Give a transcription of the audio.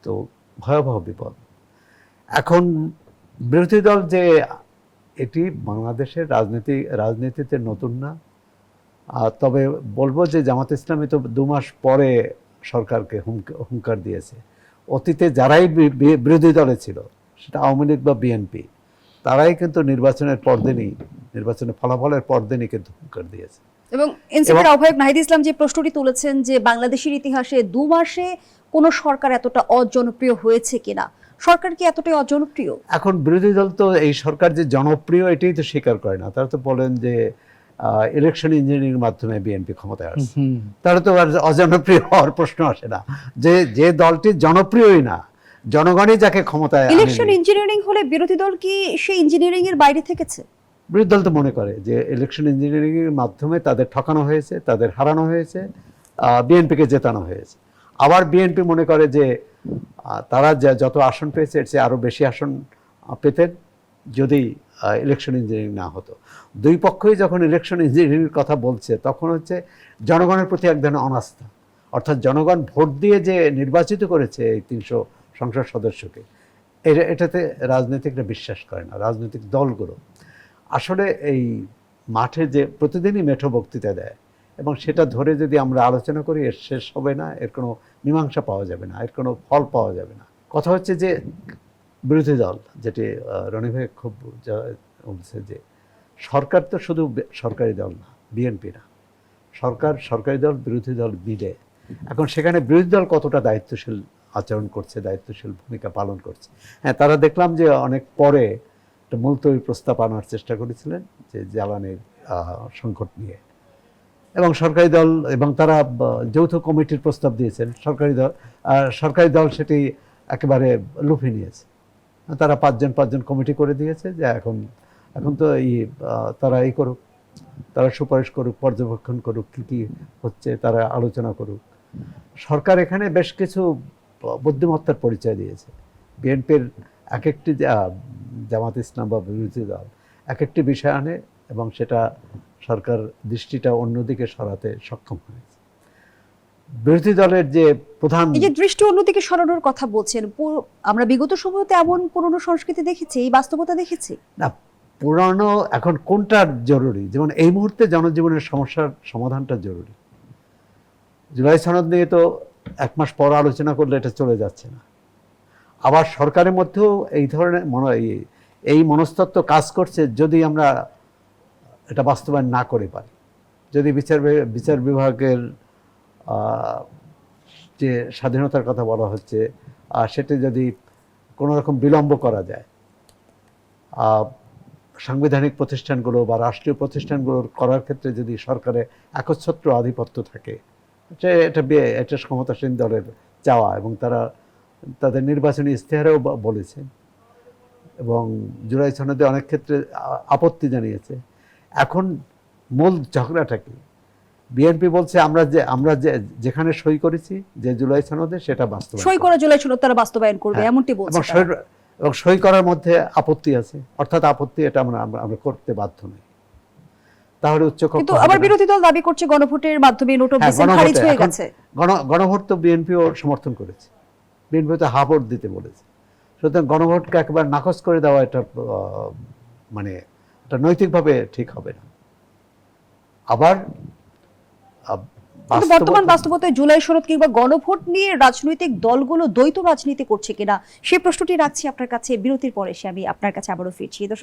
তো ভয়াবহ বিপদ। এখন বিরোধী দল যে এটি বাংলাদেশের রাজনীতিতে নতুন না, তবে বলবো যে জামাত ইসলামী তো 2 মাস পরে সরকারকে হুঙ্কার দিয়েছে। অতীতে যারাই বিরোধী দলে ছিল, সেটা আওয়ামী লীগ বা বিএনপি, তারাই কিন্তু নির্বাচনের ফলাফলের পরদিনই কিন্তু হুঙ্কার দিয়েছে। এবং এনসিপির আহ্বায়ক নাহিদ ইসলাম যে প্রশ্নটি তুলেছেন যে বাংলাদেশের ইতিহাসে 2 মাসে কোন সরকার এতটা অজনপ্রিয় হয়েছে কিনা, সরকার কি এতটাই অজনপ্রিয়? এখন বিরোধী দল তো এই সরকার যে জনপ্রিয় এটাই তো স্বীকার করে না। তারা তো বলেন যে ইলেকশন ইঞ্জিনিয়ারিং মাধ্যমে বিএনপি ক্ষমতায় আসছে। তারা তো আর অজনপ্রিয় হওয়ার প্রশ্ন আসে না। যে দলটি জনপ্রিয়ই না, জনগণই যাকে ক্ষমতায় আনে। ইলেকশন ইঞ্জিনিয়ারিং হলে বিরোধী দল কি সেই ইঞ্জিনিয়ারিং এর বাইরে থেকেছে? বিরোধী দল তো মনে করে যে ইলেকশন ইঞ্জিনিয়ারিং এর মাধ্যমে তাদের ঠকানো হয়েছে, তাদের হারানো হয়েছে, বিএনপিকে জেতানো হয়েছে। আবার বিএনপি মনে করে যে তারা যত আসন পেয়েছে এর চেয়ে আরও বেশি আসন পেতেন যদি ইলেকশন ইঞ্জিনিয়ারিং না হতো। দুই পক্ষই যখন ইলেকশন ইঞ্জিনিয়ারিংয়ের কথা বলছে তখন হচ্ছে জনগণের প্রতি এক ধরনের অনাস্থা। অর্থাৎ জনগণ ভোট দিয়ে যে নির্বাচিত করেছে এই 300 সংসদ সদস্যকে, এটাতে রাজনীতিকরা বিশ্বাস করে না, রাজনৈতিক দলগুলো। আসলে এই মাঠে যে প্রতিদিনই মেঠো বক্তৃতা দেয় এবং সেটা ধরে যদি আমরা আলোচনা করি এর শেষ হবে না, এর কোনো মীমাংসা পাওয়া যাবে না, এর কোনো ফল পাওয়া যাবে না। কথা হচ্ছে যে বিরোধী দল, যেটি রনি ভাই খুব বলছে যে সরকার তো শুধু সরকারি দল না, বিএনপি না, সরকারি দল বিরোধী দল মিলে। এখন সেখানে বিরোধী দল কতটা দায়িত্বশীল আচরণ করছে, দায়িত্বশীল ভূমিকা পালন করছে। হ্যাঁ, তারা দেখলাম যে অনেক পরে একটা মুলতবি প্রস্তাব আনার চেষ্টা করেছিলেন যে জ্বালানির সংকট নিয়ে, এবং সরকারি দল এবং তারা যৌথ কমিটির প্রস্তাব দিয়েছেন। সরকারি দল সেটি একেবারে লুফে নিয়েছে। তারা 5 জন কমিটি করে দিয়েছে যে এখন তো তারা করুক, তারা সুপারিশ করুক, পর্যবেক্ষণ করুক, কী হচ্ছে তারা আলোচনা করুক। সরকার এখানে বেশ কিছু বুদ্ধিমত্তার পরিচয় দিয়েছে। বিএনপির এক একটি জামাত ইসলাম বা বিরোধী দল এক একটি বিষয় আনে এবং সেটা সরকার দৃষ্টিটা অন্যদিকে সরাতে সক্ষম হয়েছে। বিরোধী দলের যে প্রধান, এই যে দৃষ্টি অন্যদিকে সরানোর কথা বলছেন, আমরা বিগত সময়তে এমন পুরনো সংস্কৃতি দেখেছি, এই বাস্তবতা দেখেছি না। পুরানো এখন কোনটা জরুরি? যেমন এই মুহূর্তে জনজীবনের সমস্যার সমাধানটা জরুরি। জুলাই সনদ নিয়ে তো 1 মাস পর আলোচনা করলে এটা চলে যাচ্ছে না। আবার সরকারের মধ্যেও এই ধরনের এই মনস্তত্ত্ব কাজ করছে। যদি আমরা এটা বাস্তবায়ন না করে পারি, যদি বিচার বিভাগের যে স্বাধীনতার কথা বলা হচ্ছে সেটা যদি কোনো রকম বিলম্ব করা যায়, সাংবিধানিক প্রতিষ্ঠানগুলো বা রাষ্ট্রীয় প্রতিষ্ঠানগুলোর করার ক্ষেত্রে যদি সরকারের একচ্ছত্র আধিপত্য থাকে, এটা ক্ষমতাসীন দলের চাওয়া, এবং তারা তাদের নির্বাচনী ইশতেহারেও বলেছে এবং জুলাই সনদে অনেক ক্ষেত্রে আপত্তি জানিয়েছে। এখন মূল ঝগড়াটা কি? বিএনপি বলছে আমরা যেখানে সই করেছি যে জুলাই সনদে সেটা বাস্তবায়ন, সই করা জুলাই সনদ তারা বাস্তবায়ন করবে এমনটি বলছে। এবং সই করার মধ্যে আপত্তি আছে, অর্থাৎ আপত্তি এটা আমরা করতে বাধ্য নই। তাহলে কিন্তু আবার বিরোধী দল দাবি করছে গণভোটের মাধ্যমে নোট অফ ডিসেন্ট খারিজ হয়ে গেছে। গণভোট তো বিএনপিও সমর্থন করেছে, বিএনপি তো ভোট দিতে বলেছে। সুতরাং গণভোটকে একবার নাকচ করে দেওয়া এটা মানে এটা নৈতিকভাবে ঠিক হবে না। আবার বর্তমান বাস্তবতায় জুলাই সনদ কিংবা গণভোট নিয়ে রাজনৈতিক দলগুলো দ্বৈত রাজনীতি করছে কিনা সেই প্রশ্নটি রাখছি আপনার কাছে। বিরতির পরে এসে আমি আপনার কাছে আবারও ফিরছি।